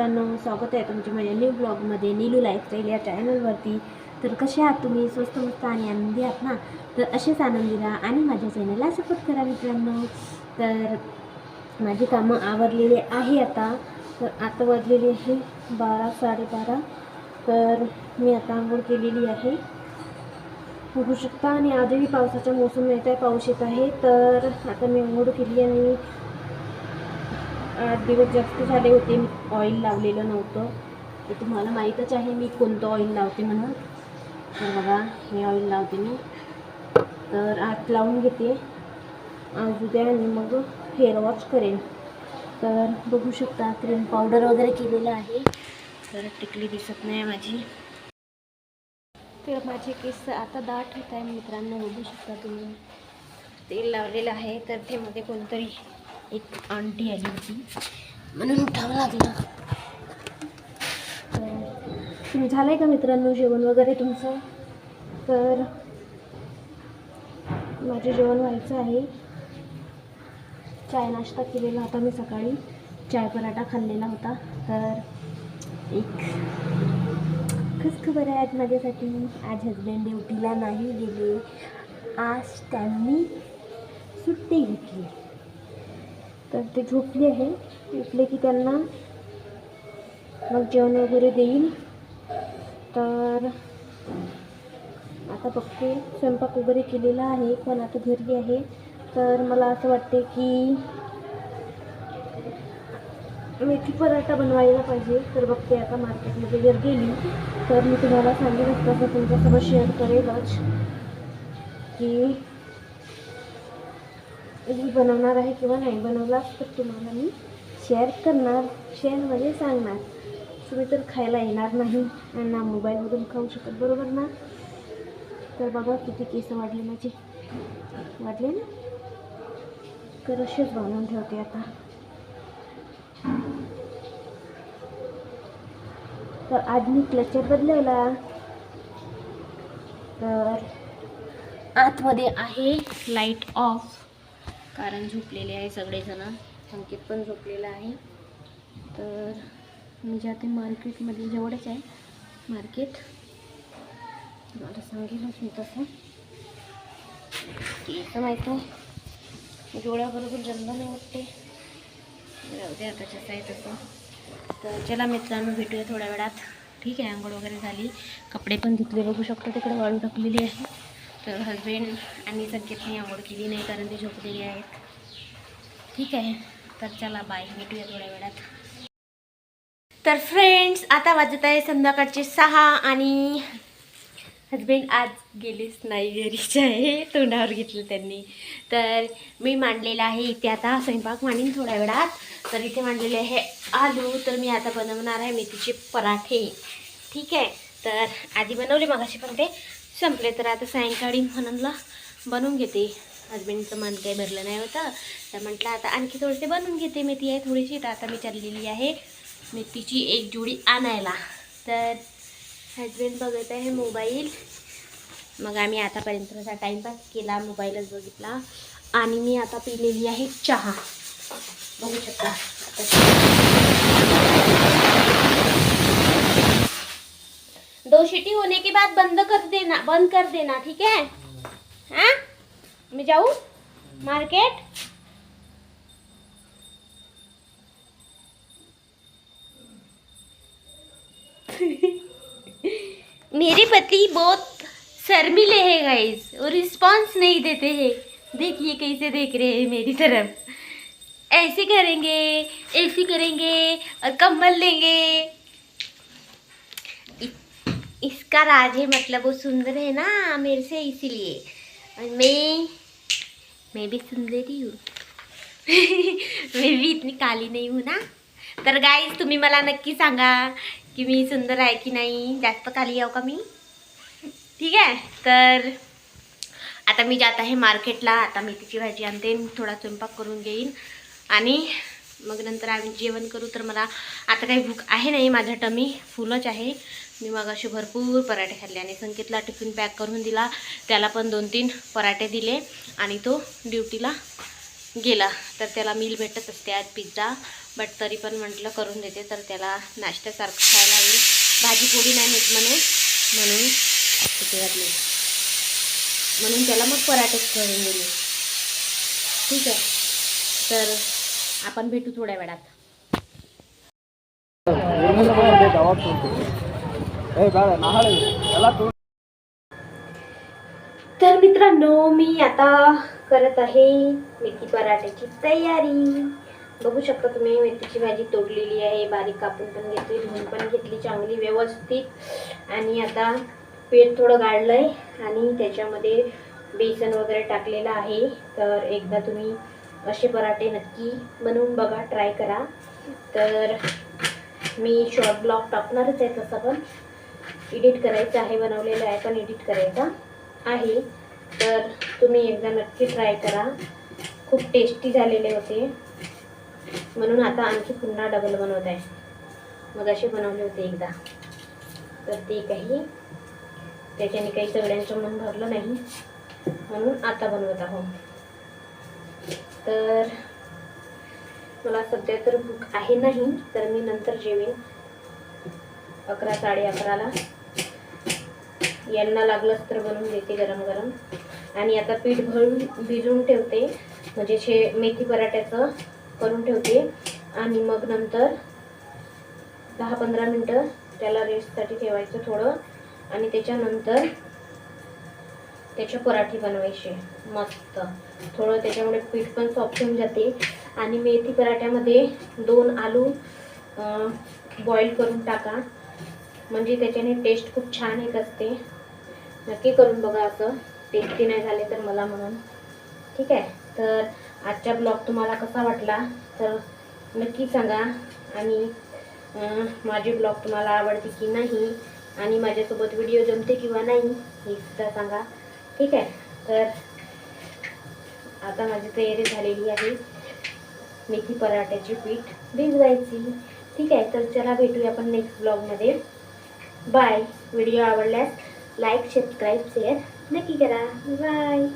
मित्रांनो, स्वागत आहे तुमच्या माझ्या न्यू ब्लॉगमध्ये, नीलू लाईफस्टाईल या चॅनलवरती. तर कसे आहात तुम्ही? स्वस्त मस्त आणि आनंदी आहात ना? तर असेच आनंदी राहा आणि माझ्या चॅनलला सपोर्ट करा मित्रांनो. तर माझी कामं आवरलेली आहे आता. तर आता वाजलेली आहे 12 12:30. तर मी आता आंघोळ केलेली आहे, बघू शकता. आणि आजही पावसाचा मोसम येत आहे, पाऊस येत आहे. तर आता मी आंघोळ केली आणि 8 दिवस जास्त झाले होते ऑइल लावलेलं नव्हतं. ते तुम्हाला माहीतच आहे मी कोणतं ऑइल लावते म्हणून. तर बघा, हे ऑइल लावते मी. तर आज लावून घेते, आज उद्या, आणि मग हेअर वॉश करेन. तर बघू शकता क्रीम पावडर वगैरे केलेलं आहे. तर टिकली दिसत नाही माझी. तर माझे केस आता दाट होत आहे मित्रांनो, बघू शकता तुम्ही. तेल लावलेलं आहे. तर ते मध्ये कोणतरी एक आंटी आली होती म्हणून उठावं लागलं. तुम्ही झालं आहे का मित्रांनो जेवण वगैरे तुमचं? तर माझे जेवण व्हायचं आहे. चाय नाश्ता केलेला होता मी सकाळी, चाय पराठा खाल्लेला होता. तर एक खुश खबर आहे आज माझ्यासाठी. आज हजबंड ड्युटीला नाही गेले, आज त्यांनी सुट्टी घेतली. तर ते झोपले आहे. उठले की त्यांना मग जेवण वगैरे देईल. तर आता बघते, स्वयंपाक वगैरे केलेला आहे, पण आता घरी आहे. तर मला असं वाटते की मेथी पराठा बनवायला पाहिजे. तर बघते आता मार्केटमध्ये जर गेली तर मी तुम्हाला सांगेनच, तसं तुमच्यासोबत शेअर करेलच की मी बनवणार आहे किंवा नाही बनवलाच तर तुम्हाला मी शेअर करणार. शेअर म्हणजे सांगणार. तुम्ही तर खायला येणार नाही आणि ना मोबाईलमधून खाऊ शकत, बरोबर ना? तर बघा किती केस वाढले माझे, वाढले ना? तर असेच बनवून ठेवते आता. तर आज मी क्लचर बदलवला. तर आतमध्ये आहे लाईट ऑफ, कारण झोपलेले आहे सगळेजण. संकेत पण झोपलेला आहे. तर मी जाते मार्केटमध्ये, जवळच आहे मार्केट. मला सांगेलच मी तसं की असं माहीत नाही, डोळ्याबरोबर जन्म नाही वाटते. जाऊ दे आता, जसं आहे तसं. तर चला मित्रांनो, भेटूया थोड्या वेळात. ठीक आहे, आंघोळ वगैरे झाली, कपडे पण धुतले, बघू शकतो तिकडे वाळू टाकलेली आहे. तर हजबंड आणि संकेतने आंघोळ केली नाही कारण ते झोपलेले आहेत. ठीक आहे, तर चला बाय, भेटूया थोड्या वेळात. तर फ्रेंड्स, आता वाजत आहे संध्याकाळचे 6 आणि हजबंड आज गेलेच नाही, घरीच आहे, तोंडावर घेतलं त्यांनी. तर मी मांडलेलं आहे इथे, आता स्वयंपाक मांडीन थोड्या वेळात. तर इथे मांडलेले आहे आलू. तर मी आता बनवणार आहे मेथीचे पराठे. ठीक आहे, तर आधी बनवले मगाशी पण ते संपले. तर आता सायंकाळी म्हणूनला बनवून घेते. हजबंडचं मन काही भरलं नाही होतं, तर म्हटलं आता आणखी थोडेसे बनवून घेते. मेथी आहे थोडीशी, तर आता मी चाललेली आहे मेथीची एक जोडी आणायला. तर हजबंड बघत आहे मोबाईल. मग आम्ही आतापर्यंतचा टाईमपास केला, मोबाईलच बघितला. आणि मी आता पिलेली आहे चहा, बघू शकता. दो सीटी होने के बाद बंद कर देना, ठीक है? हाँ, मैं जाऊँ मार्केट? मेरे पति बहुत शर्मिले हैं गाइस, और रिस्पॉन्स नहीं देते हैं. देखिए कैसे देख रहे हैं मेरी तरफ. ऐसे करेंगे, ऐसे करेंगे और कंबल लेंगे. इसका राज है, मतलब वो सुंदर है ना मेरे से, इसीलिए. और मैं भी सुंदरी हूँ. मैं भी इतनी काली नहीं हूँ ना. तर गाईज, तुम्ही मला नक्की सांगा की मी सुंदर आहे की नाही, जास्त काली आहो का मी? ठीक आहे, तर आता मी जात आहे मार्केटला. आता मेथीची भाजी आणते, थोडा स्वयंपाक करून घेईन आणि मग नंतर आम्ही जेवण करू. तर मला आता काही भूक आहे नाही, माझा टमी फुलच आहे. मी मग असे भरपूर पराठे खाल्ले आणि संकेतला टिफिन पॅक करून दिला. त्याला पण 2-3 पराठे दिले आणि तो ड्युटीला गेला तर त्याला मील भेटत असते आज पिझ्झा, बट तरी पण म्हटलं करून देते तर त्याला नाश्त्यासारखं खायला होईल. भाजी पोळी नाही मिळत म्हणून म्हणून त्याला मग पराठेच करून दिले. ठीक आहे, तर आपण भेटू थोड्या वेळात. तर मित्रांनो, मी आता करत आहे मेथी पराठ्याची तयारी. बघू शकता तुम्ही, मेथीची भाजी तोडलेली आहे, बारीक कापून पण घेतली, धुवून पण घेतली चांगली व्यवस्थित. आणि आता पीठ थोडं गाळलंय आणि त्याच्यामध्ये बेसन वगैरे टाकलेलं आहे. तर एकदा तुम्ही असे पराठे नक्की बनवून बघा, ट्राय करा. तर मी शॉर्ट ब्लॉग टाकणारच आहे, तसं पण एडिट करायचं आहे, बनवलेलं आहे पण एडिट करायचा आहे. तर तुम्ही एकदा नक्की ट्राय करा, खूप टेस्टी झालेले होते. म्हणून आता आणखी पुन्हा डबल बनवत आहे. मग असे बनवले होते एकदा, तर ते काही त्याच्याने काही सगळ्यांचं मन भरलं नाही, म्हणून आता बनवत आहोत. तर मला सध्या तर भूक आहे नाही, तर मी नंतर जेवेन 11 साडे11ला. यांना लागलंच तर बनवून देते गरम गरम. आणि आता पीठ भिजवून ठेवते, म्हणजे मेथी पराठ्याचं करून ठेवते. आणि मग नंतर 10-15 मिनटं त्याला रेस्टसाठी ठेवायचं थोडं. आणि त्याच्यानंतर त्याचे पराठे बनवायचे मस्त. थोडं त्याच्यामुळे पीठ पण सॉफ्ट होऊन जाते. आणि मेथी पराठ्यामध्ये 2 आलू बॉईल करून टाका, म्हणजे त्याच्याने टेस्ट खूप छान येत असते. नक्की करून बघा, असं टेस्टी नाही झाले तर मला म्हणून. ठीक आहे, तर आजचा ब्लॉग तुम्हाला कसा वाटला तर नक्की सांगा. आणि माझे ब्लॉग तुम्हाला आवडते की नाही, आणि माझ्यासोबत व्हिडिओ जमते किंवा नाही हे सुद्धा सांगा. ठीक आहे, तर आता माझी तयारी झालेली आहे मेथी पराठ्याची पीठ भिजवायची. ठीक आहे, तर चला भेटूया आपण नेक्स्ट ब्लॉगमध्ये. बाय. व्हिडिओ आवडल्यास लाईक, सबस्क्राईब, शेअर नक्की करा. बाय.